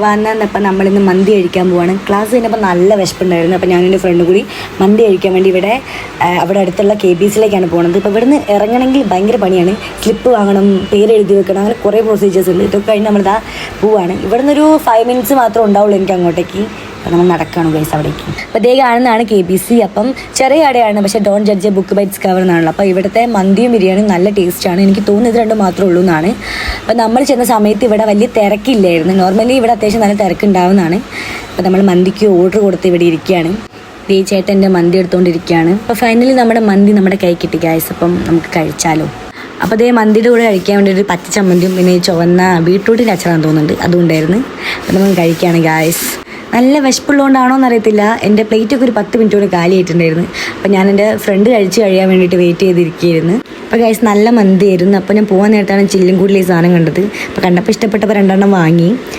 വന്നപ്പോൾ നമ്മളിന്ന് മന്തി കഴിക്കാൻ പോവാണ്. ക്ലാസ് കഴിഞ്ഞപ്പോൾ നല്ല വിശപ്പുണ്ടായിരുന്നു. അപ്പോൾ ഞാനും എൻ്റെ ഫ്രണ്ടും കൂടി മന്തി കഴിക്കാൻ വേണ്ടി അവിടെ അടുത്തുള്ള KBCയിലേക്കാണ് പോകുന്നത്. ഇപ്പോൾ ഇവിടുന്ന് ഇറങ്ങണമെങ്കിൽ ഭയങ്കര പണിയാണ്. സ്ലിപ്പ് വാങ്ങണം, പേര് എഴുതി വെക്കണം, അങ്ങനെ കുറേ പ്രൊസീജിയേഴ്സ് ഉണ്ട്. ഇതൊക്കെ കഴിഞ്ഞ് നമ്മളിതാ പോവാണ്. ഇവിടുന്ന് ഒരു 5 മിനിറ്റ്സ് മാത്രമേ ഉണ്ടാവുള്ളൂ എനിക്ക് അങ്ങോട്ടേക്ക്. അപ്പോൾ നമ്മൾ നടക്കുകയാണ് ഗൈസ് അവിടേക്ക്. അപ്പോൾ ഇതേ കാണുന്നതാണ് KBC. അപ്പം ചെറിയ കടയാണ്, പക്ഷേ don't judge a book by its cover എന്നാണല്ലോ. അപ്പോൾ ഇവിടുത്തെ മന്തിയും ബിരിയാണിയും നല്ല ടേസ്റ്റാണ്. എനിക്ക് തോന്നുന്നത് ഇത് രണ്ടും മാത്രമേ ഉള്ളൂ എന്നാണ്. അപ്പോൾ നമ്മൾ ചെന്ന സമയത്ത് ഇവിടെ വലിയ തിരക്കില്ലായിരുന്നു. നോർമലി ഇവിടെ അത്യാവശ്യം നല്ല തിരക്കുണ്ടാവുന്നതാണ്. അപ്പോൾ നമ്മൾ മന്തിക്ക് ഓർഡർ കൊടുത്ത് ഇവിടെ ഇരിക്കുകയാണ്. ഈ ചേട്ടൻ്റെ മന്തി എടുത്തുകൊണ്ടിരിക്കുകയാണ്. അപ്പോൾ ഫൈനലി നമ്മുടെ മന്തി നമ്മുടെ കൈ കിട്ടി ഗൈസ്. അപ്പം നമുക്ക് കഴിച്ചാലോ. അപ്പോൾ അതേ മന്തിയുടെ കൂടെ കഴിക്കാൻ വേണ്ടി ഒരു പച്ച ചമ്മന്തിയും പിന്നെ ചുവന്ന ബീട്രൂട്ടിൻ്റെ അച്ചാറാന്ന് തോന്നുന്നുണ്ട്, അതുകൊണ്ടായിരുന്നു. അപ്പോൾ നമ്മൾ കഴിക്കുകയാണ് ഗൈസ്. നല്ല വിശപ്പുള്ളതുകൊണ്ടാണോ എന്നറിയത്തില്ല, എൻ്റെ പ്ലേറ്റൊക്കെ ഒരു 10 മിനിറ്റ് കൊണ്ട് കാലിയായിട്ടുണ്ടായിരുന്നു. അപ്പോൾ ഞാൻ എൻ്റെ ഫ്രണ്ട് കഴിച്ച് കഴിയാൻ വേണ്ടിയിട്ട് വെയിറ്റ് ചെയ്തിരിക്കുകയായിരുന്നു. അപ്പോൾ ഗൈസ് നല്ല മന്തിയായിരുന്നു. അപ്പോൾ ഞാൻ പോകാൻ നേരത്താണ് ചില്ലും കൂടുതൽ ഈ സാധനം കണ്ടത്. അപ്പോൾ കണ്ടപ്പോൾ ഇഷ്ടപ്പെട്ടപ്പോൾ 2 വാങ്ങി.